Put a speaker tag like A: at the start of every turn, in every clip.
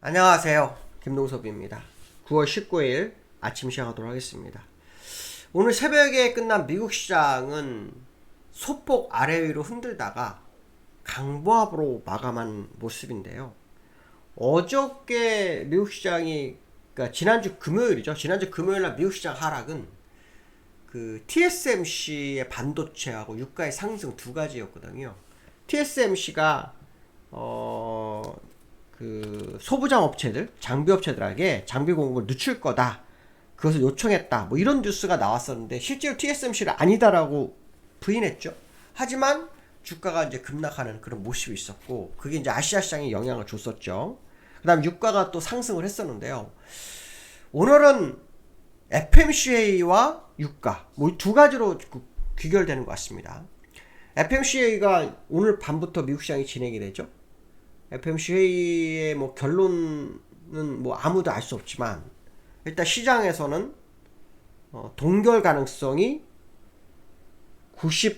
A: 안녕하세요. 김동섭입니다. 9월 19일 아침 시작하도록 하겠습니다. 오늘 새벽에 끝난 미국 시장은 소폭 아래 위로 흔들다가 강보합으로 마감한 모습인데요. 어저께 미국 시장이, 그러니까 지난주 금요일이죠. 지난주 금요일날 미국 시장 하락은 그 TSMC의 반도체하고 유가의 상승 두 가지였거든요. TSMC가 그 소부장 업체들, 장비 업체들에게 장비 공급을 늦출 거다, 그것을 요청했다, 뭐 이런 뉴스가 나왔었는데 실제로 TSMC는 아니다라고 부인했죠. 하지만 주가가 이제 급락하는 그런 모습이 있었고, 그게 이제 아시아 시장에 영향을 줬었죠. 그 다음 유가가 또 상승을 했었는데요. 오늘은 FMCA와 유가, 뭐 두 가지로 귀결되는 것 같습니다. FMCA가 오늘 밤부터 미국 시장이 진행이 되죠. FMC 회의의 뭐 결론은 뭐 아무도 알 수 없지만, 일단 시장에서는 동결 가능성이 99%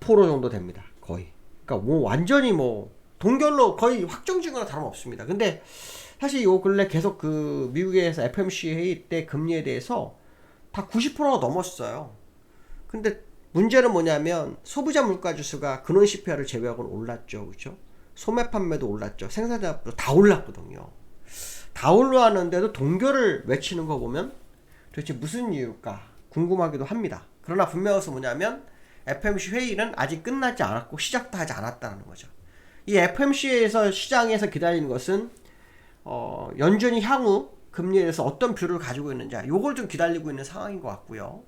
A: 정도 됩니다. 거의. 그러니까 뭐 완전히 뭐 동결로 거의 확정지거나 다름없습니다. 근데 사실 요 근래 계속 그 미국에서 FMC 회의 때 금리에 대해서 다 90%가 넘었어요. 근데 문제는 뭐냐면 소비자 물가 지수가 근원 CPI를 제외하고는 올랐죠. 그렇죠? 소매 판매도 올랐죠. 생산자도 다 올랐거든요. 다 올라왔는데도 동결을 외치는 거 보면 도대체 무슨 이유일까 궁금하기도 합니다. 그러나 분명해서 뭐냐면 FMC 회의는 아직 끝나지 않았고 시작도 하지 않았다는 거죠. 이 FMC에서 시장에서 기다리는 것은 연준이 향후 금리에 대해서 어떤 뷰를 가지고 있는지, 요걸 좀 기다리고 있는 상황인 것 같고요.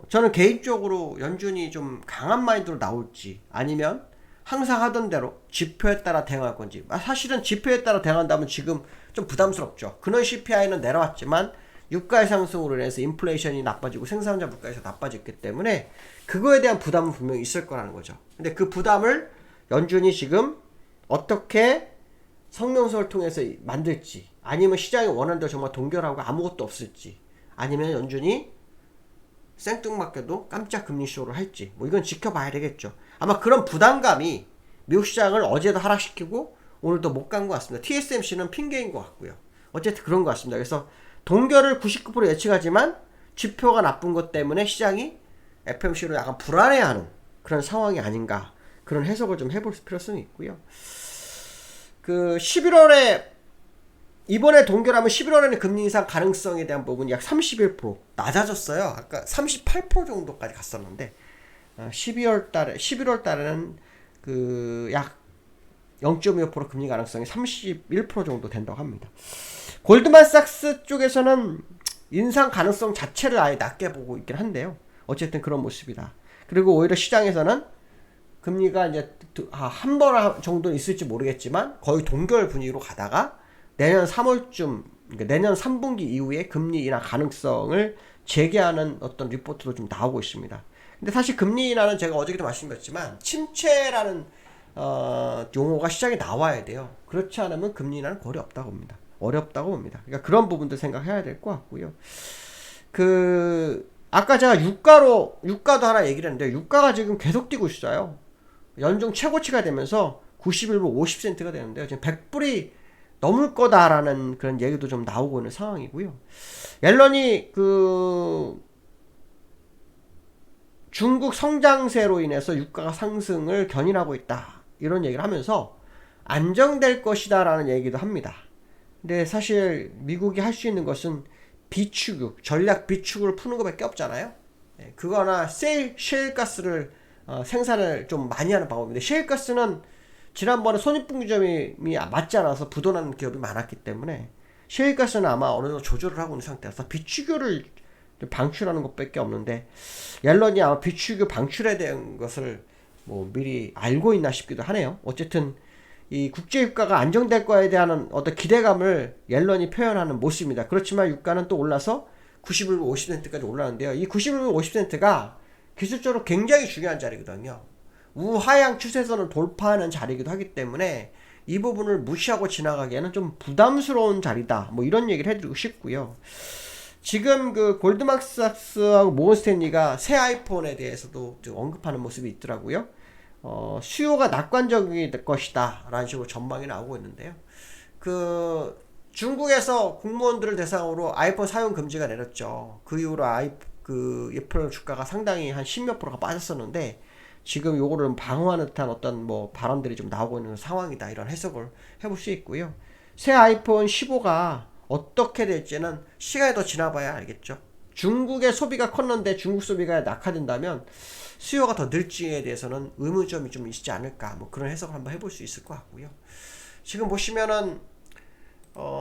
A: 저는 개인적으로 연준이 좀 강한 마인드로 나올지, 아니면 항상 하던 대로 지표에 따라 대응할 건지. 사실은 지표에 따라 대응한다면 지금 좀 부담스럽죠. 근원 CPI는 내려왔지만 유가의 상승으로 인해서 인플레이션이 나빠지고 생산자 물가에서 나빠졌기 때문에 그거에 대한 부담은 분명히 있을 거라는 거죠. 근데 그 부담을 연준이 지금 어떻게 성명서를 통해서 만들지, 아니면 시장이 원하는 대로 정말 동결하고 아무것도 없을지, 아니면 연준이 생뚱맞게도 깜짝 금리 쇼를 할지, 뭐 이건 지켜봐야 되겠죠. 아마 그런 부담감이 미국 시장을 어제도 하락시키고 오늘도 못 간 것 같습니다. TSMC는 핑계인 것 같고요. 어쨌든 그런 것 같습니다. 그래서 동결을 99% 예측하지만 지표가 나쁜 것 때문에 시장이 FMC로 약간 불안해하는 그런 상황이 아닌가, 그런 해석을 좀 해볼 필요성이 있고요. 그 11월에 이번에 동결하면 11월에는 금리 인상 가능성에 대한 부분이 약 31% 낮아졌어요. 아까 38% 정도까지 갔었는데 11월 달에는 그 약 0.25% 금리 가능성이 31% 정도 된다고 합니다. 골드만삭스 쪽에서는 인상 가능성 자체를 아예 낮게 보고 있긴 한데요. 어쨌든 그런 모습이다. 그리고 오히려 시장에서는 금리가 이제 한 번 정도 있을지 모르겠지만 거의 동결 분위기로 가다가 내년 3월쯤, 그러니까 내년 3분기 이후에 금리 인하 가능성을 재개하는 어떤 리포트도 좀 나오고 있습니다. 근데 사실 금리 인하는 제가 어저께도 말씀드렸지만 침체라는 용어가 시장에 나와야 돼요. 그렇지 않으면 금리 인하는 거의 없다고 봅니다. 어렵다고 봅니다. 그러니까 그런 부분도 생각해야 될 것 같고요. 아까 제가 유가도 하나 얘기를 했는데, 유가가 지금 계속 뛰고 있어요. 연중 최고치가 되면서 91불 50센트가 되는데요. 지금 100불이 넘을 거다라는 그런 얘기도 좀 나오고 있는 상황이고요. 옐런이 중국 성장세로 인해서 유가가 상승을 견인하고 있다, 이런 얘기를 하면서 안정될 것이다 라는 얘기도 합니다. 근데 사실 미국이 할 수 있는 것은 비축유, 전략 비축을 푸는 것밖에 없잖아요. 그거나 셰일가스를 생산을 좀 많이 하는 방법인데, 셰일가스는 지난번에 손익분기점이 맞지 않아서 부도나는 기업이 많았기 때문에 셰일가스는 아마 어느 정도 조절을 하고 있는 상태라서 비축유를 방출하는 것밖에 없는데, 옐런이 아마 비축유 방출에 대한 것을 뭐 미리 알고 있나 싶기도 하네요. 어쨌든 이 국제 유가가 안정될 거에 대한 어떤 기대감을 옐런이 표현하는 모습입니다. 그렇지만 유가는 또 올라서 91불 50센트까지 올라가는데요. 이 91불 50센트가 기술적으로 굉장히 중요한 자리거든요. 우하향 추세선을 돌파하는 자리이기도 하기 때문에 이 부분을 무시하고 지나가기에는 좀 부담스러운 자리다, 뭐 이런 얘기를 해드리고 싶고요. 지금 그 골드만삭스하고 모건스탠리가 새 아이폰에 대해서도 좀 언급하는 모습이 있더라고요. 수요가 낙관적일 것이다 라는 식으로 전망이 나오고 있는데요. 그 중국에서 공무원들을 대상으로 아이폰 사용 금지가 내렸죠. 그 이후로 그 애플 주가가 상당히 한 10몇 프로가 빠졌었는데, 지금 요거를 방어하는 듯한 어떤 뭐 발언들이 좀 나오고 있는 상황이다, 이런 해석을 해볼 수 있고요. 새 아이폰 15가 어떻게 될지는 시간이 더 지나봐야 알겠죠. 중국의 소비가 컸는데 중국 소비가 낙하된다면 수요가 더 늘지에 대해서는 의문점이 좀 있지 않을까, 뭐 그런 해석을 한번 해볼 수 있을 것 같고요. 지금 보시면은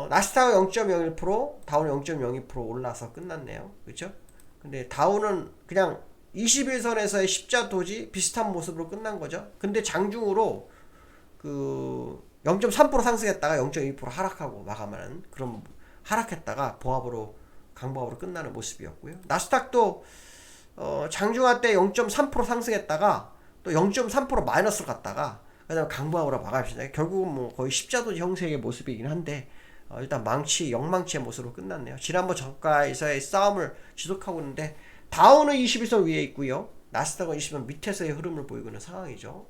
A: 나스닥은 0.01%, 다우는 0.02% 올라서 끝났네요. 그렇죠? 근데 다우는 그냥 21선에서의 십자 도지 비슷한 모습으로 끝난 거죠. 근데 장중으로 그 0.3% 상승했다가 0.2% 하락하고 마감하는 그런, 하락했다가 보합으로 강보합으로 끝나는 모습이었고요. 나스닥도 장중한 때 0.3% 상승했다가 또 0.3% 마이너스로 갔다가 그다음에 강보합으로 마감했습니다. 결국은 뭐 거의 십자도지 형태의 모습이긴 한데 일단 영망치의 모습으로 끝났네요. 지난번 저가에서의 싸움을 지속하고 있는데 다우는 21선 위에 있고요. 나스닥은 20선 밑에서의 흐름을 보이고 있는 상황이죠.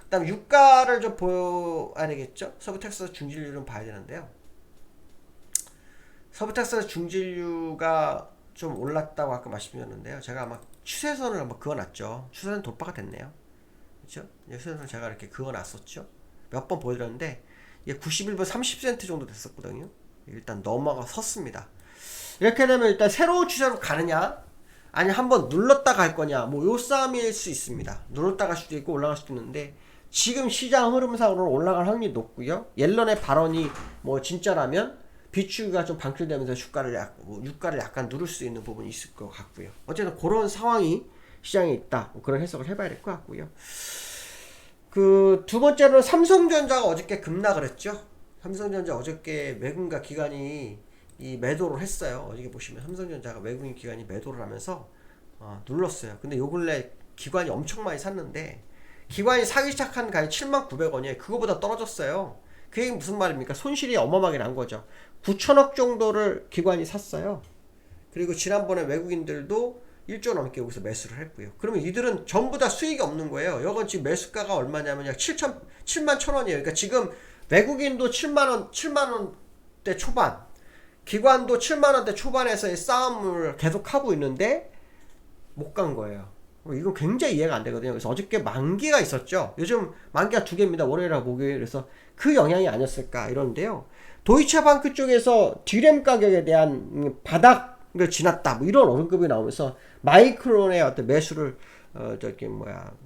A: 그 다음 유가를 좀 보여야 되겠죠. 서부 텍사스 중진율은 봐야 되는데요. 서부 텍사스 중진율가 좀 올랐다고 아까 말씀드렸는데요. 제가 아마 추세선을 한번 그어놨죠. 추세선 돌파가 됐네요. 그렇죠? 추세선을 제가 이렇게 그어놨었죠. 몇 번 보여드렸는데 이게 91분 30센트 정도 됐었거든요. 일단 넘어가 섰습니다. 이렇게 되면 일단 새로운 추세로 가느냐, 아니 한번 눌렀다 갈 거냐, 뭐 요 싸움일 수 있습니다. 눌렀다 갈 수도 있고 올라갈 수도 있는데, 지금 시장 흐름상으로는 올라갈 확률이 높고요. 옐런의 발언이 뭐 진짜라면 비추기가 좀 방출되면서 유가를 약간 누를 수 있는 부분이 있을 것 같고요. 어쨌든 그런 상황이 시장에 있다, 뭐 그런 해석을 해봐야 될 것 같고요. 그 두 번째로는 삼성전자가 어저께 급락을 했죠. 삼성전자 어저께 외국인과 기관이 이 매도를 했어요. 어저께 보시면 삼성전자가 외국인 기관이 매도를 하면서 눌렀어요. 근데 요 근래 기관이 엄청 많이 샀는데, 기관이 사기 시작한 가격이 79,000원이에요. 그거보다 떨어졌어요. 그게 무슨 말입니까? 손실이 어마어마하게 난 거죠. 9천억 정도를 기관이 샀어요. 그리고 지난번에 외국인들도 1조 넘게 여기서 매수를 했고요. 그러면 이들은 전부 다 수익이 없는 거예요. 이건 지금 매수가가 얼마냐면 약 71,000원이에요. 그러니까 지금 외국인도 7만원대 초반, 기관도 7만원대 초반에서의 싸움을 계속하고 있는데 못 간 거예요. 이건 굉장히 이해가 안 되거든요. 그래서 어저께 만기가 있었죠. 요즘 만기가 2개입니다. 월요일하고 목요일. 그래서 그 영향이 아니었을까 이러는데요. 도이체방크 쪽에서 디램 가격에 대한 바닥을 지났다, 뭐 이런 언급이 나오면서 마이크론의 어떤 매수를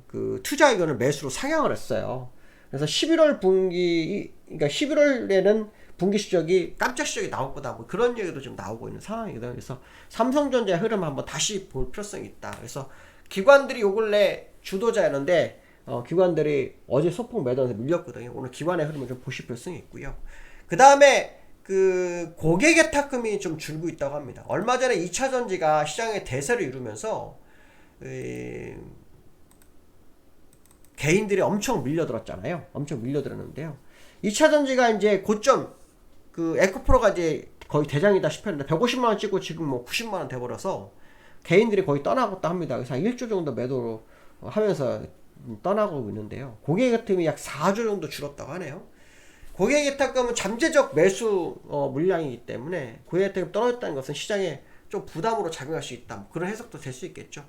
A: 그 투자 의견을 매수로 상향을 했어요. 그래서 11월 분기, 그러니까 11월에는 분기 실적이 깜짝 실적이 나올 거다, 뭐 그런 얘기도 좀 나오고 있는 상황이거든요. 그래서 삼성전자의 흐름 한번 다시 볼 필요성이 있다. 그래서 기관들이 요 근래 주도자였는데 기관들이 어제 소폭 매도해서 밀렸거든요. 오늘 기관의 흐름을 좀 보실 필요성이 있고요. 그 다음에 그 고객의 탁금이 좀 줄고 있다고 합니다. 얼마 전에 2차전지가 시장의 대세를 이루면서 개인들이 엄청 밀려들었잖아요. 엄청 밀려들었는데요. 2차전지가 이제 고점, 그 에코프로가 이제 거의 대장이다 싶었는데 150만원 찍고 지금 뭐 90만원 돼버려서 개인들이 거의 떠나고 합니다. 그래서 한 1조 정도 매도로 하면서 떠나고 있는데요. 고객의 탁금이 약 4조 정도 줄었다고 하네요. 고객의 탁금은 잠재적 매수 물량이기 때문에 고객의 탁금이 떨어졌다는 것은 시장에 좀 부담으로 작용할 수 있다, 뭐 그런 해석도 될 수 있겠죠.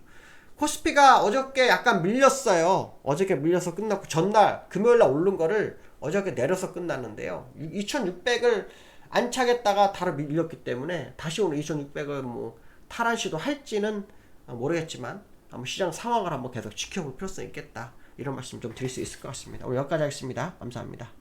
A: 코스피가 어저께 약간 밀렸어요. 어저께 밀려서 끝났고, 전날 금요일날 오른 거를 어저께 내려서 끝났는데요. 2600을 안착했다가 다로 밀렸기 때문에 다시 오늘 2600을 뭐 탈환 시도 할지는 모르겠지만 한번 시장 상황을 한번 계속 지켜볼 필요성이 있겠다, 이런 말씀 좀 드릴 수 있을 것 같습니다. 오늘 여기까지 하겠습니다. 감사합니다.